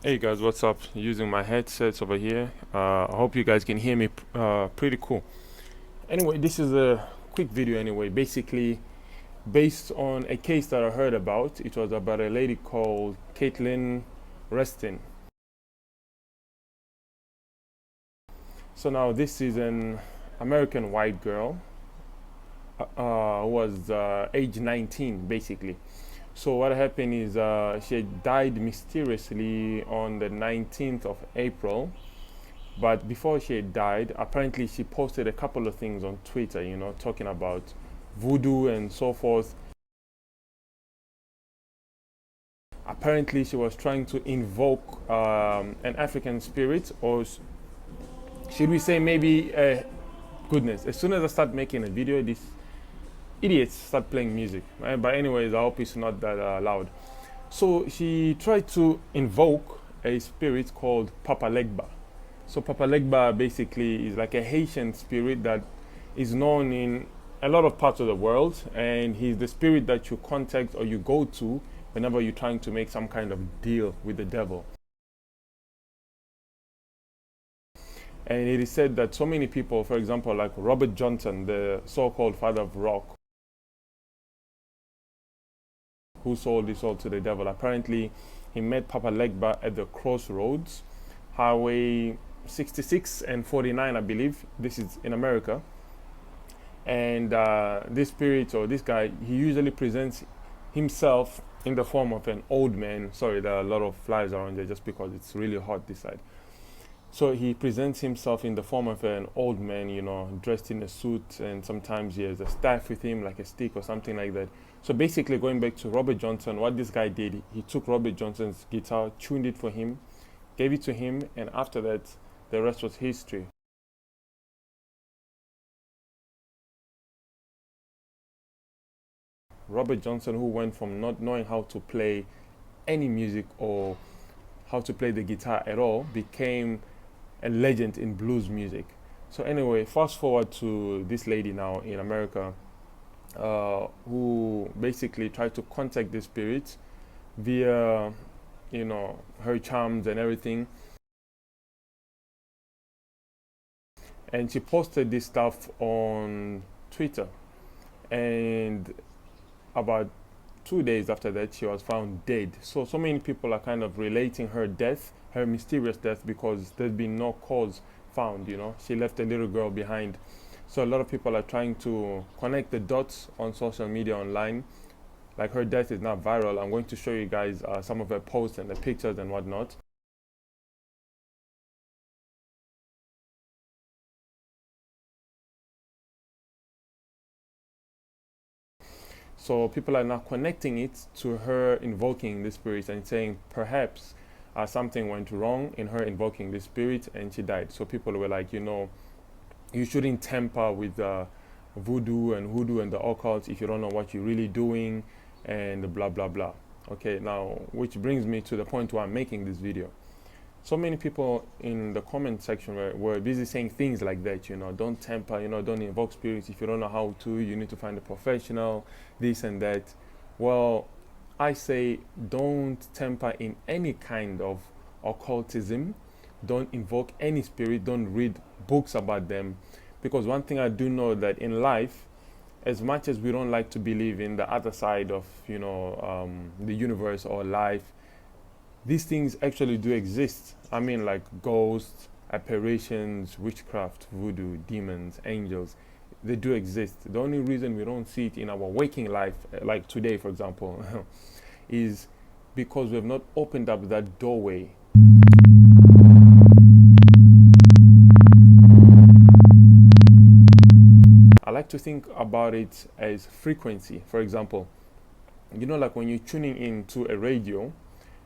Hey guys, what's up? Using my headsets over here. I hope you guys can hear me pretty cool. Anyway, this is a quick video anyway, basically based on a case that I heard about. It was about a lady called Caitlin Reston. So now this is an American white girl who was age 19 basically. So what happened is she had died mysteriously on the 19th of April. But before she had died, apparently she posted a couple of things on Twitter, talking about voodoo and so forth. Apparently she was trying to invoke an African spirit, or should we say maybe, goodness, as soon as I start making a video, these idiots start playing music. Right? But anyways, I hope it's not that loud. So she tried to invoke a spirit called Papa Legba. So Papa Legba basically is like a Haitian spirit that is known in a lot of parts of the world, and he's the spirit that you contact or you go to whenever you're trying to make some kind of deal with the devil. And it is said that so many people, for example, like Robert Johnson, the so-called father of rock, who sold his soul to the devil, apparently he met Papa Legba at the crossroads, Highway 66 and 49, I believe. This is in America. And this spirit, or this guy, he usually presents himself in the form of an old man. Sorry, there are a lot of flies around there just because it's really hot this side. So he presents himself in the form of an old man, dressed in a suit, and sometimes he has a staff with him, like a stick or something like that. So basically, going back to Robert Johnson, what this guy did, he took Robert Johnson's guitar, tuned it for him, gave it to him, and after that, the rest was history. Robert Johnson, who went from not knowing how to play any music or how to play the guitar at all, became a legend in blues music. So anyway, fast forward to this lady now in America, who basically tried to contact the spirit via, her charms and everything. And she posted this stuff on Twitter, and about 2 days after that, she was found dead. So many people are kind of relating her death, her mysterious death, because there's been no cause found. She left a little girl behind. So a lot of people are trying to connect the dots on social media online. Like, her death is not viral. I'm going to show you guys some of her posts and the pictures and whatnot. So people are now connecting it to her invoking the spirit and saying perhaps something went wrong in her invoking the spirit and she died. So people were like, you shouldn't tamper with voodoo and hoodoo and the occult if you don't know what you're really doing, and blah blah blah. Okay, now which brings me to the point where I'm making this video. So many people in the comment section were busy saying things like that, don't tamper, don't invoke spirits if you don't know how to, you need to find a professional, this and that. Well, I say don't tamper in any kind of occultism, don't invoke any spirit, don't read books about them, because one thing I do know, that in life, as much as we don't like to believe in the other side of the universe or life, these things actually do exist. I mean, like ghosts, apparitions, witchcraft, voodoo, demons, angels, they do exist. The only reason we don't see it in our waking life, like today, for example, is because we have not opened up that doorway. I like to think about it as frequency. For example, like when you're tuning into a radio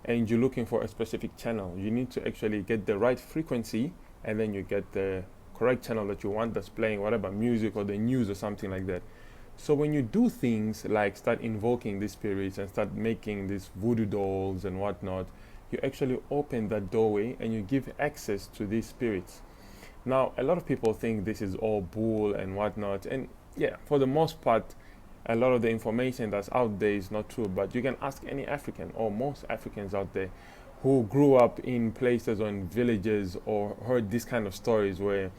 and you're looking for a specific channel, you need to actually get the right frequency, and then you get the correct channel that you want that's playing whatever music or the news or something like that. So when you do things like start invoking these spirits and start making these voodoo dolls and whatnot, you actually open that doorway and you give access to these spirits. Now, a lot of people think this is all bull and whatnot, and yeah, for the most part, a lot of the information that's out there is not true. But you can ask any African, or most Africans out there, who grew up in places or in villages or heard these kind of stories where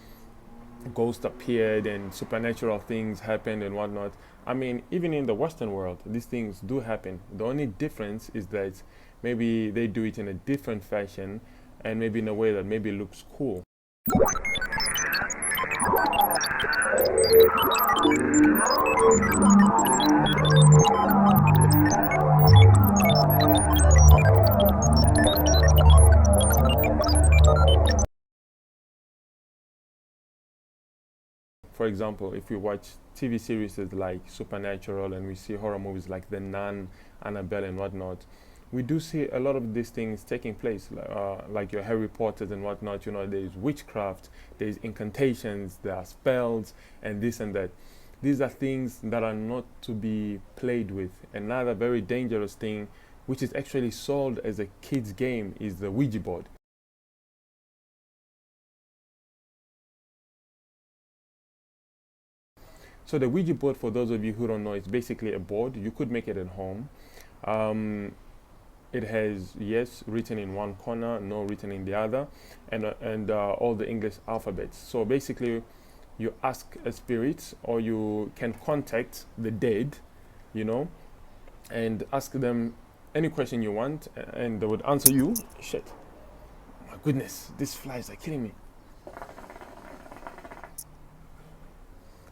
ghosts appeared and supernatural things happened and whatnot. I mean, even in the Western world, these things do happen. The only difference is that maybe they do it in a different fashion and maybe in a way that maybe looks cool. For example, if we watch TV series like Supernatural and we see horror movies like The Nun, Annabelle, and whatnot, we do see a lot of these things taking place, like your Harry Potters and whatnot. You know, there's witchcraft, there's incantations, there are spells, and this and that. These are things that are not to be played with. Another very dangerous thing, which is actually sold as a kid's game, is the Ouija board. So the Ouija board, for those of you who don't know, is basically a board. You could make it at home. Um, it has yes written in one corner, no written in the other, and all the English alphabets. So basically, you ask a spirit, or you can contact the dead, you know, and ask them any question you want, and they would answer you. Shit, my goodness, these flies are killing me.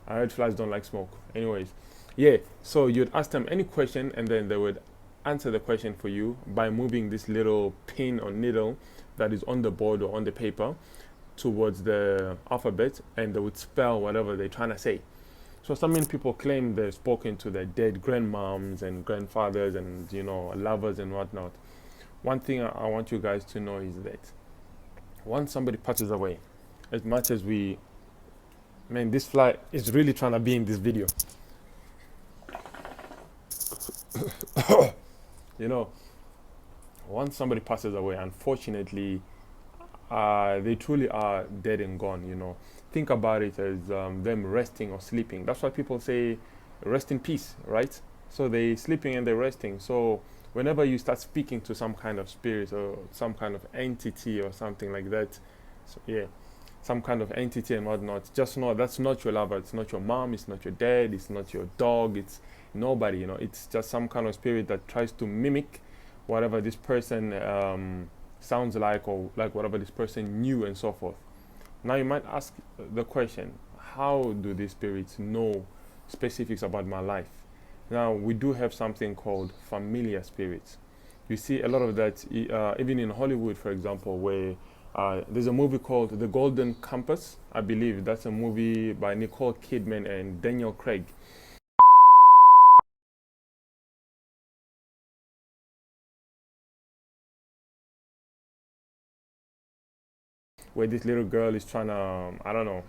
I heard flies don't like smoke. Anyways, yeah, so you'd ask them any question and then they would answer the question for you by moving this little pin or needle that is on the board or on the paper towards the alphabet, and they would spell whatever they're trying to say. So some many people claim they've spoken to their dead grandmoms and grandfathers and, you know, lovers and whatnot. One thing I want you guys to know is that once somebody passes away, as much as we, man, this fly is really trying to be in this video. You know, once somebody passes away, unfortunately, they truly are dead and gone. You know, think about it as them resting or sleeping. That's why people say, "Rest in peace," right? So they sleeping and they're resting. So whenever you start speaking to some kind of spirit or some kind of entity or something like that, so yeah, some kind of entity and whatnot, just know that's not your lover. It's not your mom. It's not your dad. It's not your dog. It's nobody. You know, it's just some kind of spirit that tries to mimic whatever this person sounds like, or like whatever this person knew, and so forth. Now you might ask the question, how do these spirits know specifics about my life? Now we do have something called familiar spirits. You see a lot of that even in Hollywood, for example, where there's a movie called The Golden Compass. I believe that's a movie by Nicole Kidman and Daniel Craig. Where this little girl is trying to, I don't know,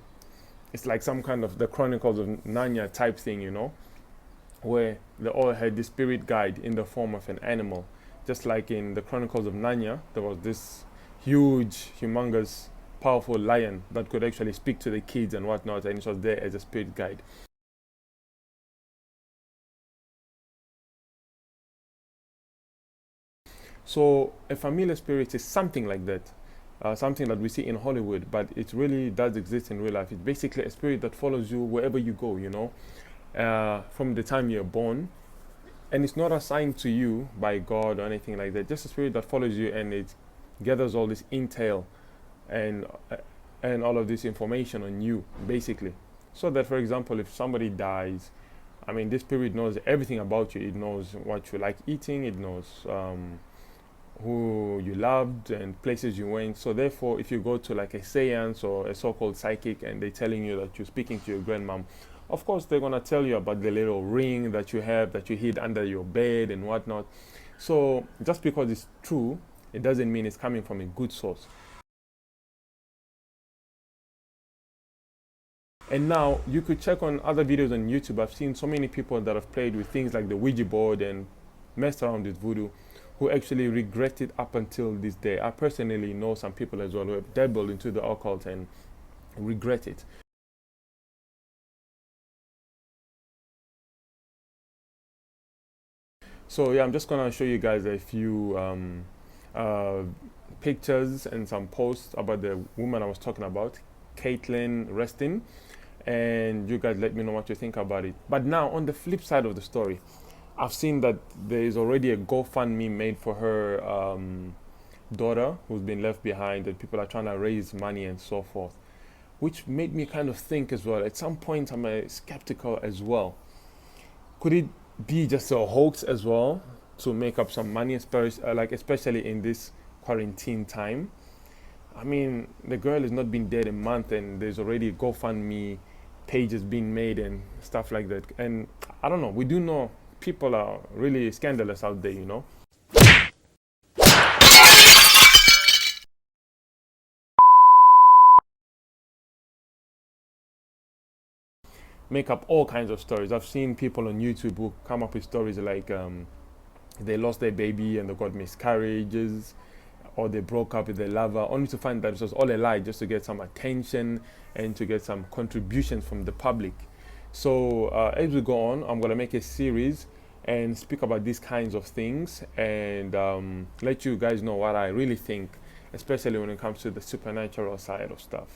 it's like some kind of the Chronicles of Narnia type thing, you know, where they all had this spirit guide in the form of an animal. Just like in the Chronicles of Narnia, there was this huge, humongous, powerful lion that could actually speak to the kids and whatnot, and it was there as a spirit guide. So a familiar spirit is something like that, something that we see in Hollywood, but it really does exist in real life. It's basically a spirit that follows you wherever you go, you know, from the time you're born, and it's not assigned to you by God or anything like that. Just a spirit that follows you, and it gathers all this intel and all of this information on you, basically. So that, for example, if somebody dies, I mean, this spirit knows everything about you. It knows what you like eating. It knows who you loved and places you went. So therefore, if you go to like a seance or a so-called psychic and they're telling you that you're speaking to your grandmom, of course they're gonna tell you about the little ring that you have that you hid under your bed and whatnot. So just because it's true, it doesn't mean it's coming from a good source. And now you could check on other videos on YouTube. I've seen so many people that have played with things like the Ouija board and messed around with voodoo who actually regret it up until this day. I personally know some people as well who have dabbled into the occult and regret it. So yeah, I'm just gonna show you guys a few uh, pictures and some posts about the woman I was talking about, Caitlin Reston, and you guys let me know what you think about it. But now, on the flip side of the story, I've seen that there is already a GoFundMe made for her daughter who's been left behind, and people are trying to raise money and so forth, which made me kind of think as well. At some point, I'm skeptical as well. Could it be just a hoax as well to make up some money, especially in this quarantine time? I mean, the girl has not been dead a month, and there's already GoFundMe pages being made and stuff like that. And I don't know. We do know people are really scandalous out there. Make up all kinds of stories. I've seen people on YouTube who come up with stories like they lost their baby and they got miscarriages, or they broke up with their lover, only to find that it was all a lie just to get some attention and to get some contributions from the public. So as we go on, I'm going to make a series and speak about these kinds of things, and let you guys know what I really think, especially when it comes to the supernatural side of stuff.